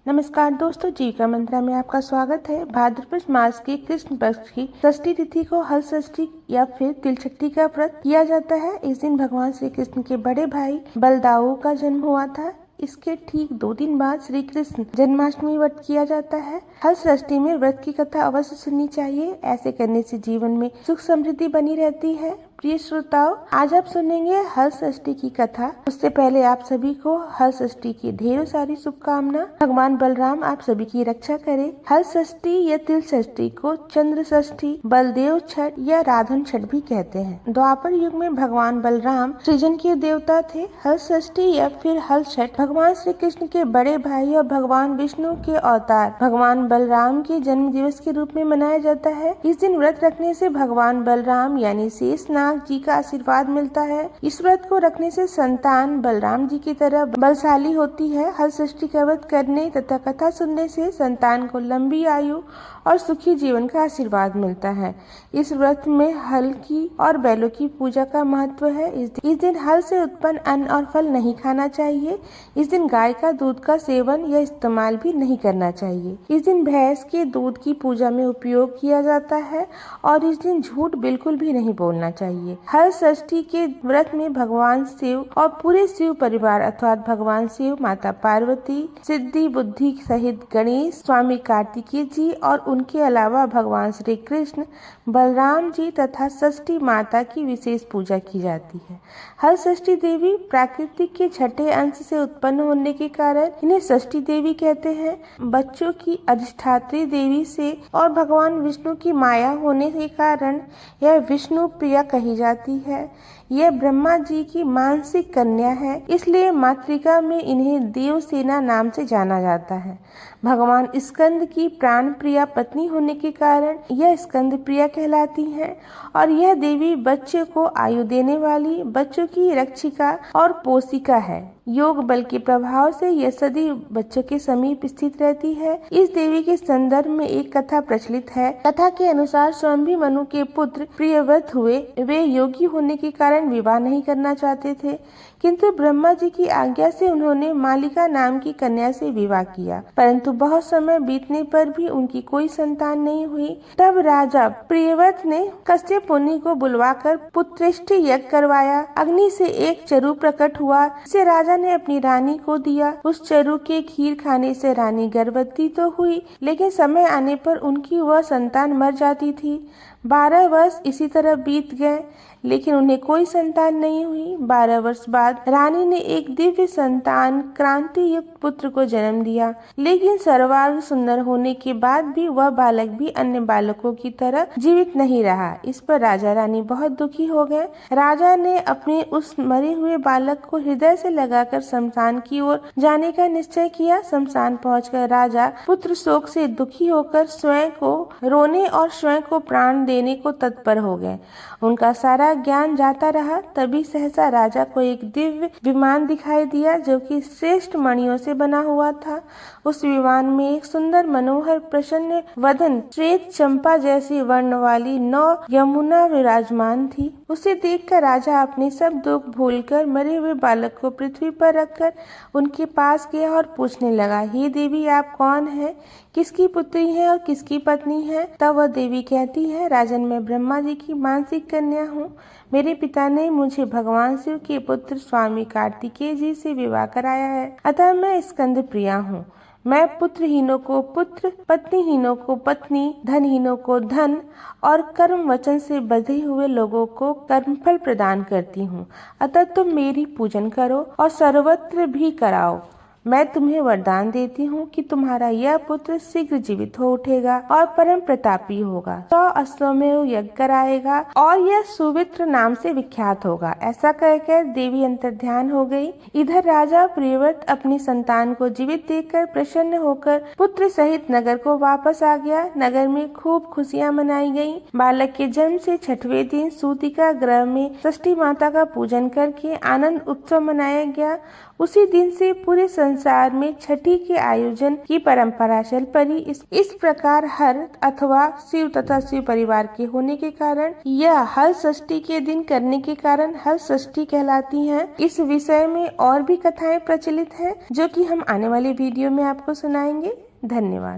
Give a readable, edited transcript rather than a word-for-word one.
नमस्कार दोस्तों, जीविका मंत्रा में आपका स्वागत है। भाद्रपद मास के कृष्ण पक्ष की षष्ठी तिथि को हल षष्ठी या फिर तिलछठी का व्रत किया जाता है। इस दिन भगवान श्री कृष्ण के बड़े भाई बलदाऊ का जन्म हुआ था। इसके ठीक 2 दिन बाद श्री कृष्ण जन्माष्टमी व्रत किया जाता है। हल षष्ठी में व्रत की कथा अवश्य सुननी चाहिए। ऐसे करने से जीवन में सुख समृद्धि बनी रहती है। प्रिय श्रोताओं, आज आप सुनेंगे हल षष्ठी की कथा। उससे पहले आप सभी को हल षष्ठी की ढेरों सारी शुभकामना। भगवान बलराम आप सभी की रक्षा करे। हल षष्ठी या तिल षष्ठी को चंद्र षष्ठी, बलदेव छठ या राधन छठ भी कहते हैं। द्वापर युग में भगवान बलराम सृजन के देवता थे। हल षष्ठी या फिर हल छठ भगवान श्री कृष्ण के बड़े भाई और भगवान विष्णु के अवतार भगवान बलराम के जन्म दिवस के रूप में मनाया जाता है। इस दिन व्रत रखने से भगवान बलराम यानी शेषनाग जी का आशीर्वाद मिलता है। इस व्रत को रखने से संतान बलराम जी की तरह बलशाली होती है। हल षष्ठी का व्रत करने तथा कथा सुनने से संतान को लंबी आयु और सुखी जीवन का आशीर्वाद मिलता है। इस व्रत में हल की और बैलों की पूजा का महत्व है। इस दिन हल से उत्पन्न अन्न और फल नहीं खाना चाहिए। इस दिन गाय का दूध का सेवन या इस्तेमाल भी नहीं करना चाहिए। इस दिन भैंस के दूध की पूजा में उपयोग किया जाता है और इस दिन झूठ बिल्कुल भी नहीं बोलना चाहिए। हल षष्ठी के व्रत में भगवान शिव और पूरे शिव परिवार अर्थात भगवान शिव, माता पार्वती, सिद्धि बुद्धि सहित गणेश, स्वामी कार्तिकेय जी और उनके अलावा भगवान श्री कृष्ण, बलराम जी तथा षष्ठी माता की विशेष पूजा की जाती है। हल षष्ठी देवी प्रकृति के छठे अंश से उत्पन्न होने के कारण इन्हें षष्ठी देवी कहते हैं। बच्चों की अधिष्ठात्री देवी से और भगवान विष्णु की माया होने के कारण यह विष्णु प्रिया कही जाती है। यह ब्रह्मा जी की मानसिक कन्या है, इसलिए मातृका में इन्हें देवसेना नाम से जाना जाता है। भगवान स्कंद की प्राण प्रिया पत्नी होने के कारण यह स्कंद प्रिया कहलाती हैं और यह देवी बच्चे को आयु देने वाली, बच्चों की रक्षिका और पोषिका है। योग बल के प्रभाव से यह सदी बच्चों के समीप स्थित रहती है। इस देवी के संदर्भ में एक कथा प्रचलित है। कथा के अनुसार स्वयं मनु के पुत्र प्रियव्रत हुए। वे योगी होने के कारण विवाह नहीं करना चाहते थे, किंतु ब्रह्मा जी की आज्ञा से उन्होंने मालिका नाम की कन्या से विवाह किया। परंतु बहुत समय बीतने पर भी उनकी कोई संतान नहीं हुई। तब राजा प्रियव्रत ने कश्यप मुनि को बुलवाकर पुत्रेष्टि यज्ञ करवाया। अग्नि से एक चरु प्रकट हुआ, जिसे राजा ने अपनी रानी को दिया। उस चरु के खीर खाने से रानी गर्भवती तो हुई, लेकिन समय आने पर उनकी वह संतान मर जाती थी। 12 वर्ष इसी तरह बीत गए, लेकिन उन्हें कोई संतान नहीं हुई। 12 वर्ष बाद रानी ने एक दिव्य संतान क्रांति युक्त पुत्र को जन्म दिया, लेकिन सर्वांग सुंदर होने के बाद भी वह बालक भी अन्य बालकों की तरह जीवित नहीं रहा। इस पर राजा रानी बहुत दुखी हो गए। राजा ने अपने उस मरे हुए बालक को हृदय से लगाकर शमशान की ओर जाने का निश्चय किया। शमशान पहुंचकर राजा पुत्र शोक से दुखी होकर स्वयं को रोने और स्वयं को प्राण देने को तत्पर हो गए। उनका सारा ज्ञान जाता रहा। तभी सहसा राजा को एक दिव्य विमान दिखाई दिया, जो कि श्रेष्ठ मणियों से बना हुआ था। उस विमान में एक सुंदर मनोहर प्रसन्न वदन श्वेत चंपा जैसी वर्ण वाली 9 यमुना विराजमान थी। उसे देखकर राजा अपने सब दुख भूलकर मरे हुए बालक को पृथ्वी पर रखकर उनके पास गया और पूछने लगा, हे देवी, आप कौन है, किसकी पुत्री है और किसकी पत्नी है? तब वह देवी कहती है, राजन, मैं ब्रह्मा जी की मानसिक कन्या हूँ। मेरे पिता ने मुझे भगवान शिव के पुत्र स्वामी कार्तिकेय जी से विवाह कराया है, अतः मैं स्कंद प्रिया हूँ। मैं पुत्रहीनों को पुत्र, पत्नीहीनों को पत्नी, धनहीनों को धन और कर्म वचन से बंधे हुए लोगों को कर्मफल प्रदान करती हूँ। अतः तुम मेरी पूजन करो और सर्वत्र भी कराओ। मैं तुम्हें वरदान देती हूँ कि तुम्हारा यह पुत्र शीघ्र जीवित हो उठेगा और परम प्रतापी होगा। 100 अश्वमेव यज्ञ कराएगा और यह सुवित्र नाम से विख्यात होगा। ऐसा कहकर देवी अंतर्ध्यान हो गई। इधर राजा प्रियव्रत अपनी संतान को जीवित देखकर प्रसन्न होकर पुत्र सहित नगर को वापस आ गया। नगर में खूब खुशियाँ मनाई गयी। बालक के जन्म से 6वें दिन सूतिका गृह में षष्ठी माता का पूजन करके आनंद उत्सव मनाया गया। उसी दिन से पूरे संसार में छठी के आयोजन की परंपरा चल पड़ी। इस प्रकार हर अथवा शिव तथा शिव परिवार के होने के कारण यह हल षष्ठी के दिन करने के कारण हल षष्ठी कहलाती है। इस विषय में और भी कथाएं प्रचलित हैं जो कि हम आने वाले वीडियो में आपको सुनाएंगे। धन्यवाद।